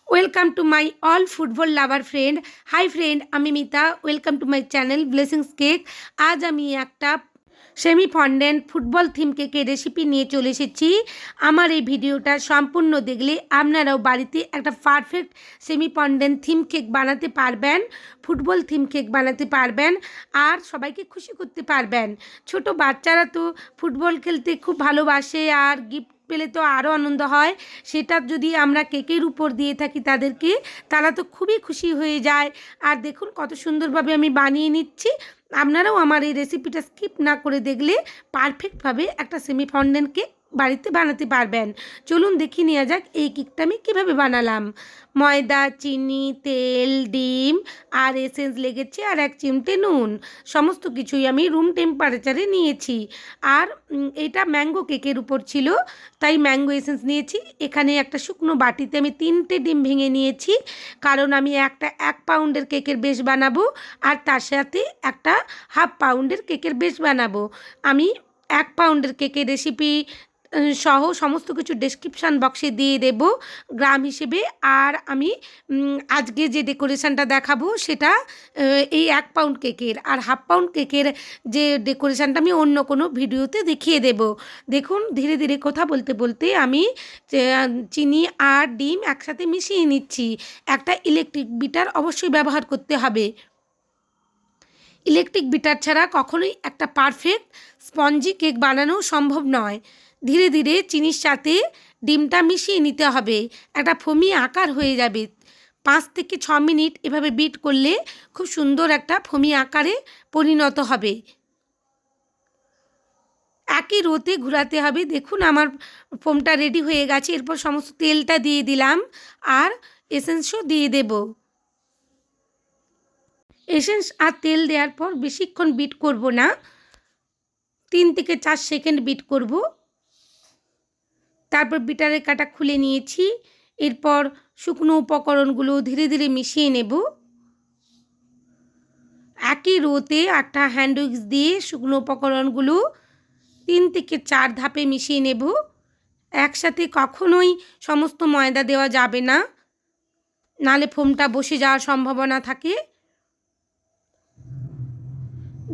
Welcome to my all football lover friend. Hi friend, আমি Mita. Welcome to my channel blessings cake. আজ আমি একটা semi fondant football theme কেকের recipe নিয়ে চলে এসেছি। আমার এই ভিডিওটা সম্পূর্ণ দেখলে আপনারাও বাড়িতে একটা perfect semi fondant theme cake বানাতে পারবেন, ফুটবল থিম কেক বানাতে পারবেন আর সবাইকে খুশি করতে পারবেন। ছোট বাচ্চারা তো ফুটবল খেলতে খুব ভালোবাসে আর গিফট পেলে তো আরও আনন্দ হয়। সেটা যদি আমরা কেকের উপর দিয়ে থাকি তাদেরকে, তারা তো খুবই খুশি হয়ে যায়। আর দেখুন কত সুন্দরভাবে আমি বানিয়ে নিচ্ছি। আপনারাও আমার এই রেসিপিটা স্কিপ না করে দেখলে পারফেক্টভাবে একটা সেমি ফন্ডেন্ট কেক বাড়িতে বানাতে পারবেন। চলুন দেখি নেওয়া যাক এই কেকটা আমি কীভাবে বানালাম। ময়দা, চিনি, তেল, ডিম আর এসেন্স লেগেছে আর 1 চিমটে নুন, সমস্ত কিছুই আমি রুম টেম্পারেচারে নিয়েছি। আর এটা ম্যাঙ্গো কেকের উপর ছিল, তাই ম্যাঙ্গো এসেন্স নিয়েছি। এখানে একটা শুকনো বাটিতে আমি 3টে ডিম ভেঙে নিয়েছি, কারণ আমি একটা 1 পাউন্ডের কেকের বেস বানাবো আর তার সাথে একটা 1/2 পাউন্ডের কেকের বেস বানাবো। আমি 1 পাউন্ডের কেকের রেসিপি সহ সমস্ত কিছু ডেসক্রিপশান বক্সে দিয়ে দেব গ্রাম হিসেবে। আর আমি আজকে যে ডেকোরেশানটা দেখাবো সেটা এই 1 পাউন্ড কেকের, আর 1/2 পাউন্ড কেকের যে ডেকোরেশানটা আমি অন্য কোনো ভিডিওতে দেখিয়ে দেব। দেখুন ধীরে ধীরে কথা বলতে বলতে আমি চিনি আর ডিম একসাথে মিশিয়ে নিচ্ছি। একটা ইলেকট্রিক বিটার অবশ্যই ব্যবহার করতে হবে। ইলেকট্রিক বিটার ছাড়া কখনোই একটা পারফেক্ট স্পঞ্জি কেক বানানো সম্ভব নয়। ধীরে ধীরে চিনির সাথে ডিমটা মিশিয়ে নিতে হবে, একটা ফোমি আকার হয়ে যাবে। 5 থেকে 6 মিনিট এভাবে বিট করলে খুব সুন্দর একটা ফোমি আকারে পরিণত হবে। একই রোতে ঘোরাতে হবে। দেখুন আমার ফোমটা রেডি হয়ে গেছে। এরপর সমস্ত তেলটা দিয়ে দিলাম আর এসেন্সও দিয়ে দেব। এসেন্স আর তেল দেওয়ার পর বেশিক্ষণ বিট করব না, 3 থেকে 4 সেকেন্ড বিট করব। তারপর বিটারের কাঁটা খুলে নিয়েছি। এরপর শুকনো উপকরণগুলো ধীরে ধীরে মিশিয়ে নেব। একই রোতে একটা হ্যান্ড উইক্স দিয়ে শুকনো উপকরণগুলো 3 থেকে 4 ধাপে মিশিয়ে নেব। একসাথে কখনোই সমস্ত ময়দা দেওয়া যাবে না, নাহলে ফোমটা বসে যাওয়ার সম্ভাবনা থাকে।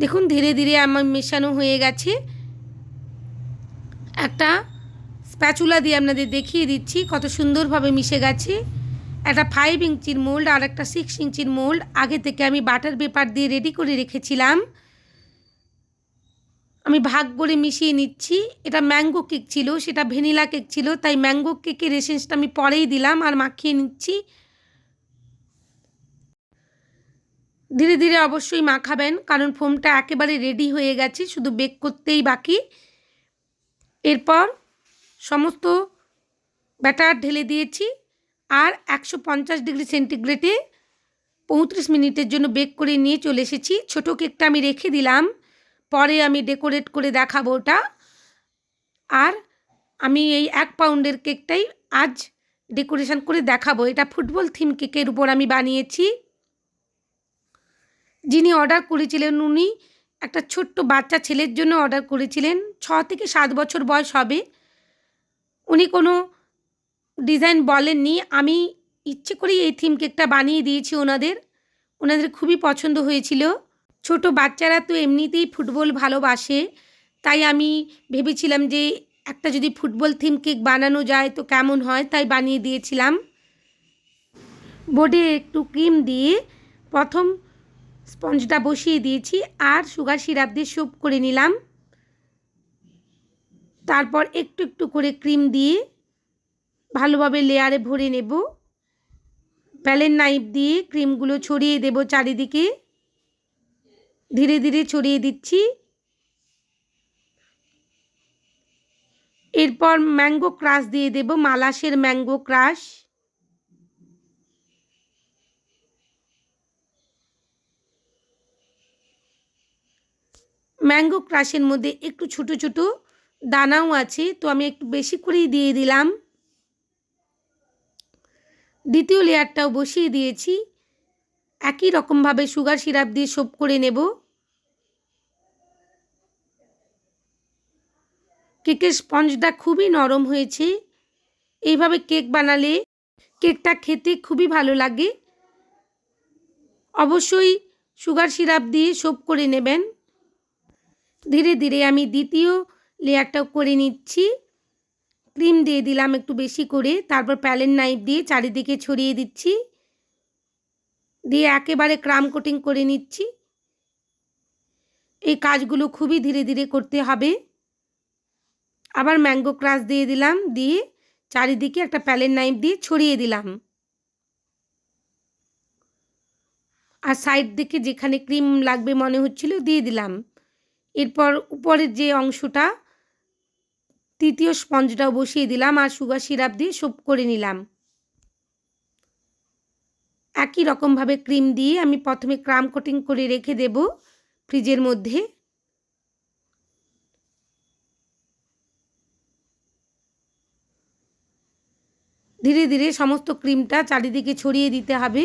দেখুন ধীরে ধীরে আমার মেশানো হয়ে গেছে। একটা স্প্যাচুলা দিয়ে আপনাদের দেখিয়ে দিচ্ছি কত সুন্দরভাবে মিশে গেছে। একটা 5 ইঞ্চির মোল্ড আর একটা 6 ইঞ্চির মোল্ড আগে থেকে আমি বাটার পেপার দিয়ে রেডি করে রেখেছিলাম। আমি ভাগ করে মিশিয়ে নিচ্ছি। এটা ম্যাঙ্গো কেক ছিল, সেটা ভ্যানিলা কেক ছিল, তাই ম্যাঙ্গো কেকের এসেন্সটা আমি পরেই দিলাম আর মাখিয়ে নিচ্ছি। ধীরে ধীরে অবশ্যই মাখাবেন, কারণ ফোমটা একেবারে রেডি হয়ে গেছে, শুধু বেক করতেই বাকি। এরপর সমস্ত ব্যাটার ঢেলে দিয়েছি আর 150 ডিগ্রি সেন্টিগ্রেডে 35 মিনিটের জন্য বেক করে নিয়ে চলে এসেছি। ছোটো কেকটা আমি রেখে দিলাম, পরে আমি ডেকোরেট করে দেখাবো ওটা। আর আমি এই 1 পাউন্ডের কেকটাই আজ ডেকোরেশন করে দেখাবো। এটা ফুটবল থিম কেকের উপর আমি বানিয়েছি। যিনি অর্ডার করেছিলেন উনি একটা ছোট্ট বাচ্চা ছেলের জন্য অর্ডার করেছিলেন, 6 থেকে 7 বছর বয়স হবে। উনি কোনো ডিজাইন বলেননি, আমি ইচ্ছে করেই এই থিম কেকটা বানিয়ে দিয়েছি ওনাদের খুবই পছন্দ হয়েছিল। ছোট বাচ্চারা তো এমনিতেই ফুটবল ভালোবাসে, তাই আমি ভেবেছিলাম যে একটা যদি ফুটবল থিম কেক বানানো যায় তো কেমন হয়, তাই বানিয়ে দিয়েছিলাম। বোর্ডে একটু ক্রিম দিয়ে প্রথম স্পঞ্জটা বসিয়ে দিয়েছি আর সুগার সিরাপ দিয়ে সোপ করে নিলাম। তারপর একটু একটু করে ক্রিম দিয়ে ভালোভাবে লেয়ারে ভরে নেব। প্যালেন নাইফ দিয়ে ক্রিমগুলো ছড়িয়ে দেব চারিদিকে, ধীরে ধীরে ছড়িয়ে দিচ্ছি। এরপর ম্যাঙ্গো ক্রাশ দিয়ে দেব, মালাসের ম্যাঙ্গো ক্রাশ। ম্যাঙ্গো ক্রাশের মধ্যে একটু ছোটো ছোটো দানাও আছে, তো আমি একটু বেশি করেই দিয়ে দিলাম। দ্বিতীয় লেয়ারটাও বসিয়ে দিয়েছি। একই রকমভাবে সুগার সিরাপ দিয়ে সোপ করে নেব। কেকের স্পঞ্জটা খুবই নরম হয়েছে। এইভাবে কেক বানালে কেকটা খেতে খুবই ভালো লাগে। অবশ্যই সুগার সিরাপ দিয়ে সোপ করে নেবেন। ধীরে ধীরে আমি দ্বিতীয় লেয়ারটাও করে নিচ্ছি। ক্রিম দিয়ে দিলাম একটু বেশি করে, তারপর প্যালেট নাইফ দিয়ে চারিদিকে ছড়িয়ে দিচ্ছি, দিয়ে একেবারে ক্রাম কোটিং করে নিচ্ছি। এই কাজগুলো খুবই ধীরে ধীরে করতে হবে। আবার ম্যাঙ্গো ক্রাশ দিয়ে দিলাম, দিয়ে চারিদিকে একটা প্যালেট নাইফ দিয়ে ছড়িয়ে দিলাম। আর সাইড দিকে যেখানে ক্রিম লাগবে মনে হচ্ছিল দিয়ে দিলাম। এরপর উপরের যে অংশটা তৃতীয় স্পঞ্জটাও বসিয়ে দিলাম আর সুগার সিরাপ দিয়ে সোপ করে নিলাম। একই রকমভাবে ক্রিম দিয়ে আমি প্রথমে ক্রাম কোটিং করে রেখে দেব ফ্রিজের মধ্যে। ধীরে ধীরে সমস্ত ক্রিমটা চারিদিকে ছড়িয়ে দিতে হবে।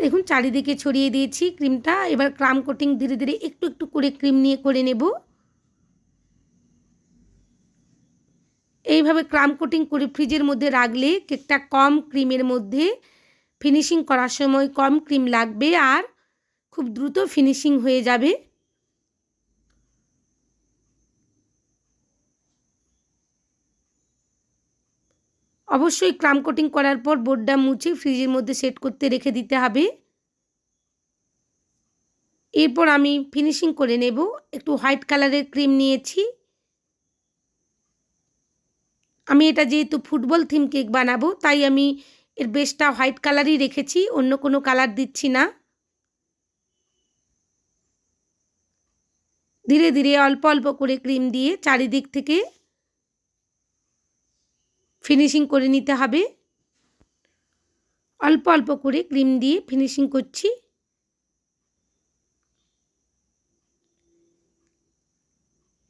দেখুন চারিদিকে ছড়িয়ে দিয়েছি ক্রিমটা। এবার ক্রাম কোটিং ধীরে ধীরে একটু একটু করে ক্রিম নিয়ে করে নেব। এইভাবে ক্রাম কোটিং করে ফ্রিজের মধ্যে রাখলে কেকটা কম ক্রিমের মধ্যে ফিনিশিং করার সময় কম ক্রিম লাগবে আর খুব দ্রুত ফিনিশিং হয়ে যাবে। অবশ্যই ক্রাম কোটিং করার পর বোর্ডটা মুছে ফ্রিজের মধ্যে সেট করতে রেখে দিতে হবে। এরপর আমি ফিনিশিং করে নেব। একটু হোয়াইট কালারের ক্রিম নিয়েছি। আমি এটা যেহেতু ফুটবল থিম কেক বানাবো তাই আমি এর বেসটা হোয়াইট কালারই রেখেছি, অন্য কোনো কালার দিচ্ছি না। ধীরে ধীরে অল্প অল্প করে ক্রিম দিয়ে চারিদিক থেকে ফিনিশিং করে নিতে হবে। অল্প অল্প করে ক্রিম দিয়ে ফিনিশিং করছি।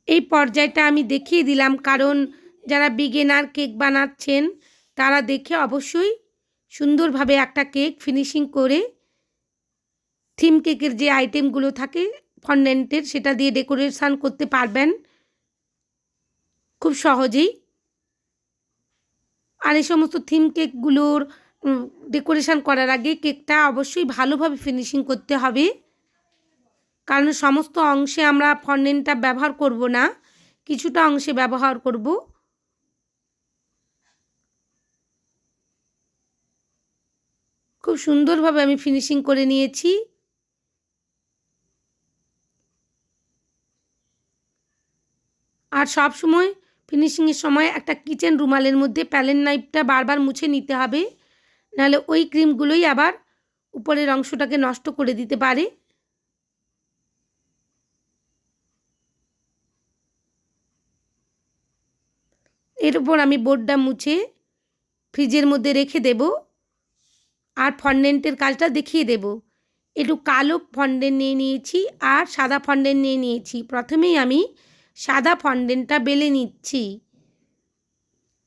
এই পর্যায়টা আমি দেখিয়ে দিলাম কারণ যারা বিগিনার কেক বানাচ্ছেন তারা দেখে অবশ্যই সুন্দরভাবে একটা কেক ফিনিশিং করে থিম কেকের যে আইটেমগুলো থাকে ফন্ডেন্টের সেটা দিয়ে ডেকোরেশন করতে পারবেন খুব সহজেই। আর এই সমস্ত থিম কেকগুলোর ডেকোরেশন করার আগে কেকটা অবশ্যই ভালোভাবে ফিনিশিং করতে হবে, কারণ সমস্ত অংশে আমরা ফন্ডেন্টটা ব্যবহার করব না, কিছুটা অংশে ব্যবহার করব। খুব সুন্দরভাবে আমি ফিনিশিং করে নিয়েছি। আর সব সময় ফিনিশিংয়ের সময় একটা কিচেন রুমালের মধ্যে প্যালেট নাইফটা বারবার মুছে নিতে হবে, নাহলে ওই ক্রিমগুলোই আবার উপরের অংশটাকে নষ্ট করে দিতে পারে। এর উপর আমি বোর্ডটা মুছে ফ্রিজের মধ্যে রেখে দেব আর ফন্ডেন্টের কাজটা দেখিয়ে দেব। একটু কালো ফন্ডেন্ট নিয়ে নিয়েছি আর সাদা ফন্ডেন্ট নিয়ে নিয়েছি। প্রথমেই আমি সাদা ফন্ডেন্টটা বেলে নিচ্ছি।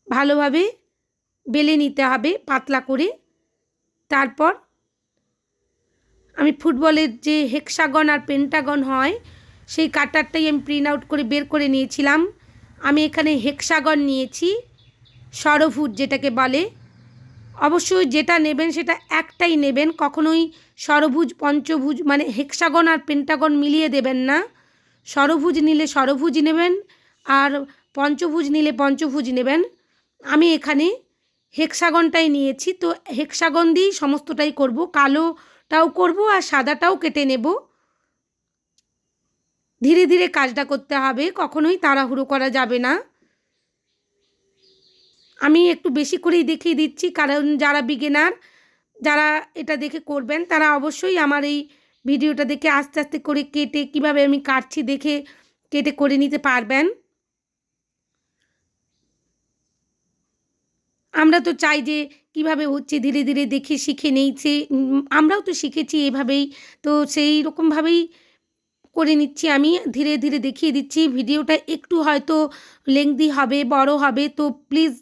ভালোভাবে বেলে নিতে হবে পাতলা করে। তারপর আমি ফুটবলের যে হেক্সাগন আর পেন্টাগন হয় সেই কাটারটাই আমি প্রিন্ট আউট করে বের করে নিয়েছিলাম। আমি এখানে হেক্সাগন নিয়েছি, ষড়ভুজ যেটাকে বলে। অবশ্যই যেটা নেবেন সেটা একটাই নেবেন, কখনোই ষড়ভুজ পঞ্চভুজ মানে হেক্সাগন আর পেন্টাগন মিলিয়ে দেবেন না। ষড়ভুজ নিলে ষড়ভুজ নেবেন আর পঞ্চভুজ নিলে পঞ্চভুজ নেবেন। আমি এখানে হেক্সাগনটাই নিয়েছি, তো হেক্সাগন দিয়েই সমস্তটাই করব। কালোটাও করব আর সাদাটাও কেটে নেব। ধীরে ধীরে কাজটা করতে হবে, কখনোই তাড়াহুড়ো করা যাবে না। আমি একটু বেশি করেই দেখিয়ে দিচ্ছি কারণ যারা বিগিনার, যারা এটা দেখে করবেন তারা অবশ্যই আমার এই ভিডিওটা দেখে আস্তে আস্তে করে কেটে কিভাবে আমি কাটছি দেখে কেটে করে নিতে পারবেন। আমরা তো চাই যে কিভাবে হচ্ছে ধীরে ধীরে দেখে শিখে নেই, সে আমরাও তো শিখেছি এভাবেই, তো সেই রকমভাবেই করে নিচ্ছি। আমি ধীরে ধীরে দেখিয়ে দিচ্ছি। ভিডিওটা একটু হয়তো লেংদি হবে, বড় হবে, তো প্লিজ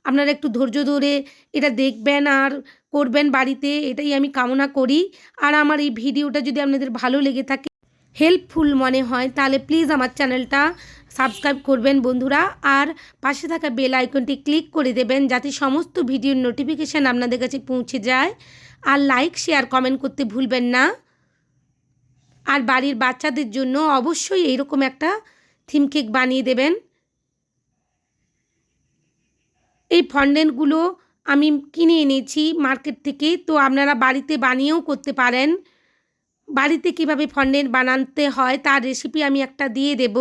আপনারা একটু ধৈর্য ধরে এটা দেখবেন আর করবেন বাড়িতে, এটাই আমি কামনা করি। আর আমার এই ভিডিওটা যদি আপনাদের ভালো লেগে থাকে, হেল্পফুল মনে হয়, তাহলে প্লিজ আমার চ্যানেলটা সাবস্ক্রাইব করবেন বন্ধুরা, আর পাশে থাকা বেল আইকনটি ক্লিক করে দেবেন যাতে সমস্ত ভিডিওর নোটিফিকেশান আপনাদের কাছে পৌঁছে যায়। আর লাইক শেয়ার কমেন্ট করতে ভুলবেন না। আর বাড়ির বাচ্চাদের জন্য অবশ্যই এইরকম একটা থিম কেক বানিয়ে দেবেন। এই ফন্ডেন্টগুলো আমি কিনে এনেছি মার্কেট থেকে, তো আপনারা বাড়িতে বানিয়েও করতে পারেন। বাড়িতে কিভাবে ফন্ডেন্ট বানাতে হয় তার রেসিপি আমি একটা দিয়ে দেব।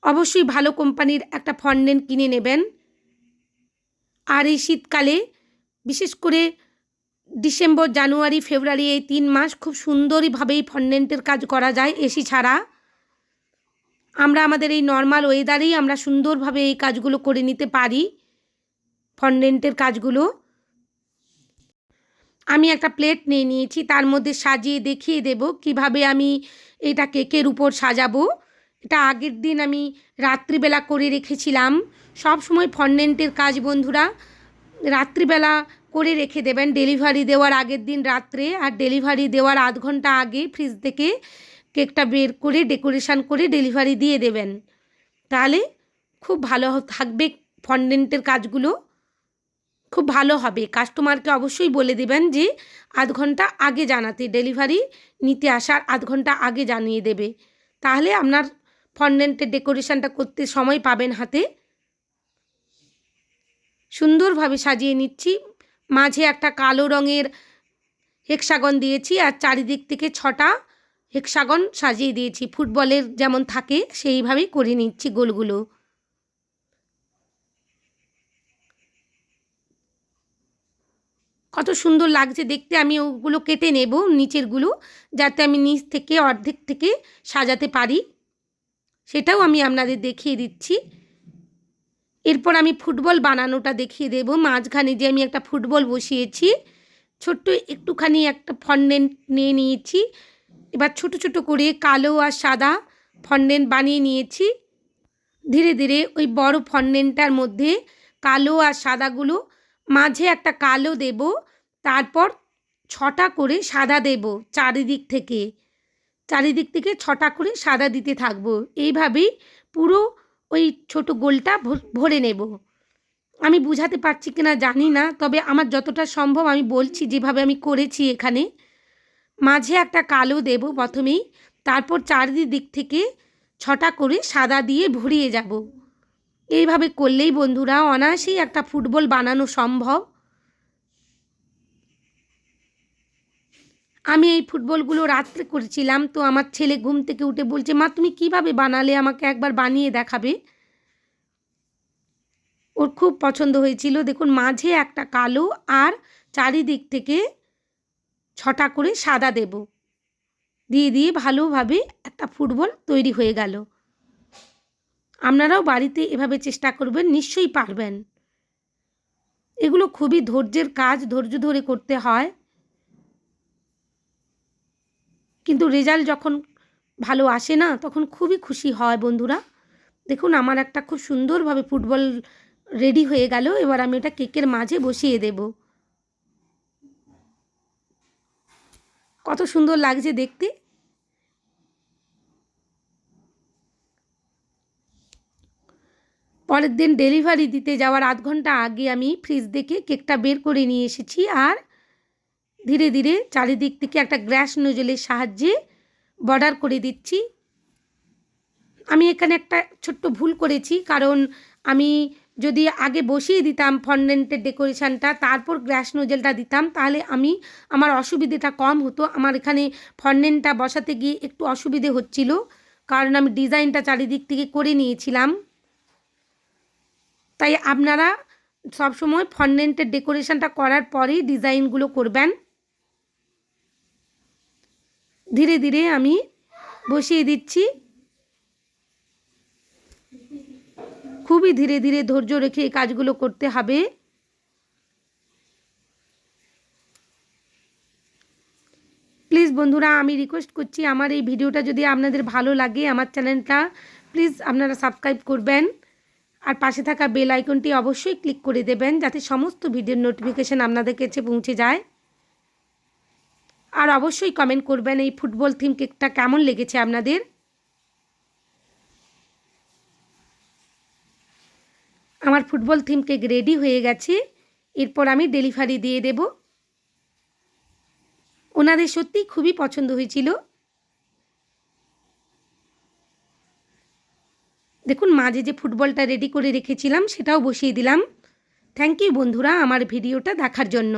অবশ্যই ভালো কোম্পানির একটা ফন্ডেন্ট কিনে নেবেন। আর এই শীতকালে বিশেষ করে ডিসেম্বর, জানুয়ারি, ফেব্রুয়ারি এই 3 মাস খুব সুন্দরভাবে এই ফন্ডেন্টের কাজ করা যায় এসি ছাড়া। আমরা আমাদের এই নর্মাল ওয়েদারেই আমরা সুন্দরভাবে এই কাজগুলো করে নিতে পারি, ফন্ডেন্টের কাজগুলো। আমি একটা প্লেট নিয়ে নিয়েছি, তার মধ্যে সাজিয়ে দেখিয়ে দেব কিভাবে আমি এটা কেকের উপর সাজাবো। এটা আগের দিন আমি রাত্রিবেলা করে রেখেছিলাম। সব সময় ফন্ডেন্টের কাজ বন্ধুরা রাত্রিবেলা করে রেখে দেবেন, ডেলিভারি দেওয়ার আগের দিন রাত্রে। আর ডেলিভারি দেওয়ার আধ ঘন্টা আগে ফ্রিজ থেকে কেকটা বের করে ডেকোরেশন করে ডেলিভারি দিয়ে দেবেন, তাহলে খুব ভালো থাকবে। ফন্ডেন্টের কাজগুলো খুব ভালো হবে। কাস্টমারকে অবশ্যই বলে দেবেন যে আধ ঘন্টা আগে জানাতে, ডেলিভারি নিতে আসার আধ ঘন্টা আগে জানিয়ে দেবে, তাহলে আপনার ফন্ডেন্টের ডেকোরেশনটা করতে সময় পাবেন হাতে। সুন্দরভাবে সাজিয়ে নিচ্ছি। মাঝে একটা কালো রঙের হেক্সাগন দিয়েছি আর চারিদিক থেকে 6টা হেক্সাগন সাজিয়ে দিয়েছি, ফুটবলের যেমন থাকে সেইভাবেই করে নিচ্ছি গোলগুলো। কত সুন্দর লাগছে দেখতে। আমি ওগুলো কেটে নেব নিচেরগুলো, যাতে আমি নিচ থেকে অর্ধেক থেকে সাজাতে পারি, সেটাও আমি আপনাদের দেখিয়ে দিচ্ছি। এরপর আমি ফুটবল বানানোটা দেখিয়ে দেব। মাঝখানে যে আমি একটা ফুটবল বসিয়েছি, ছোট্ট একটুখানি একটা ফন্ডেন্ট নিয়ে নিয়েছি। এবার ছোট ছোট করে কালো আর সাদা ফন্ডেন্ট বানিয়ে নিয়েছি। ধীরে ধীরে ওই বড় ফন্ডেন্টটার মধ্যে কালো আর সাদাগুলো, মাঝে একটা কালো দেব, তারপর 6টা করে সাদা দেব। চারিদিক থেকে 6টা করে সাদা দিতে থাকবো। এইভাবেই পুরো ওই ছোট গোলটা ভরে নেব। আমি বুঝাতে পারছি কিনা জানি না, তবে আমার যতটা সম্ভব আমি বলছি যেভাবে আমি করেছি। এখানে মাঝে একটা কালো দেব প্রথমেই, তারপর চারিদিক থেকে 6টা করে সাদা দিয়ে ভরিয়ে যাব। এইভাবে করলেই বন্ধুরা অনায়াসেই একটা ফুটবল বানানো সম্ভব। আমি এই ফুটবলগুলো রাত্রে করেছিলাম, তো আমার ছেলে ঘুম থেকে উঠে বলছে, মা তুমি কিভাবে বানালে, আমাকে একবার বানিয়ে দেখাবে। ওর খুব পছন্দ হয়েছিল। দেখুন মাঝে একটা কালো আর চারিদিক থেকে 6টা করে সাদা দেব, দিয়ে ভালোভাবে একটা ফুটবল তৈরি হয়ে গেল। আপনারাও বাড়িতে এভাবে চেষ্টা করবেন, নিশ্চয়ই পারবেন। এগুলো খুবই ধৈর্যের কাজ, ধৈর্য ধরে করতে হয়, কিন্তু রেজাল্ট যখন ভালো আসে না তখন খুবই খুশি হয় বন্ধুরা। দেখুন আমার একটা খুব সুন্দরভাবে ফুটবল রেডি হয়ে গেল। এবার আমি এটা কেকের মাঝে বসিয়ে দেব। কত সুন্দর লাগছে দেখতে। পরের দিন ডেলিভারি দিতে যাওয়ার আধ ঘন্টা আগে আমি ফ্রিজ থেকে কেকটা বের করে নিয়ে এসেছি। আর ধীরে ধীরে চারিদিক থেকে একটা গ্যাস নোজলের সাহায্যে বর্ডার করে দিচ্ছি। আমি এখানে একটা ছোট্ট ভুল করেছি, কারণ আমি যদি আগে বসিয়ে দিতাম ফন্ডেন্টের ডেকোরেশনটা, তারপর গ্যাস নোজেলটা দিতাম, তাহলে আমার অসুবিধেটা কম হতো। আমার এখানে ফন্ডেন্টটা বসাতে গিয়ে একটু অসুবিধে হচ্ছিল, কারণ আমি ডিজাইনটা চারিদিক থেকে করে নিয়েছিলাম। তাই আপনারা সবসময় ফন্ডেন্টের ডেকোরেশনটা করার পরেই ডিজাইনগুলো করবেন। ধীরে ধীরে আমি বসিয়ে দিচ্ছি। খুবই ধীরে ধীরে ধৈর্য রেখে এই কাজগুলো করতে হবে। প্লিজ বন্ধুরা আমি রিকোয়েস্ট করছি, আমার এই ভিডিওটা যদি আপনাদের ভালো লাগে, আমার চ্যানেলটা প্লিজ আপনারা সাবস্ক্রাইব করবেন। আর পাশে থাকা বেল আইকনটি অবশ্যই ক্লিক করে দেবেন যাতে সমস্ত ভিডিওর নোটিফিকেশান আপনাদের কাছে পৌঁছে যায়। আর অবশ্যই কমেন্ট করবেন এই ফুটবল থিম কেকটা কেমন লেগেছে আপনাদের। আমার ফুটবল থিম কেক রেডি হয়ে গেছে। এরপর আমি ডেলিভারি দিয়ে দেব। ওনাদের সত্যিই খুবই পছন্দ হয়েছিল। দেখুন মাঝে যে ফুটবলটা রেডি করে রেখেছিলাম সেটাও বসিয়ে দিলাম। থ্যাংক ইউ বন্ধুরা আমার ভিডিওটা দেখার জন্য।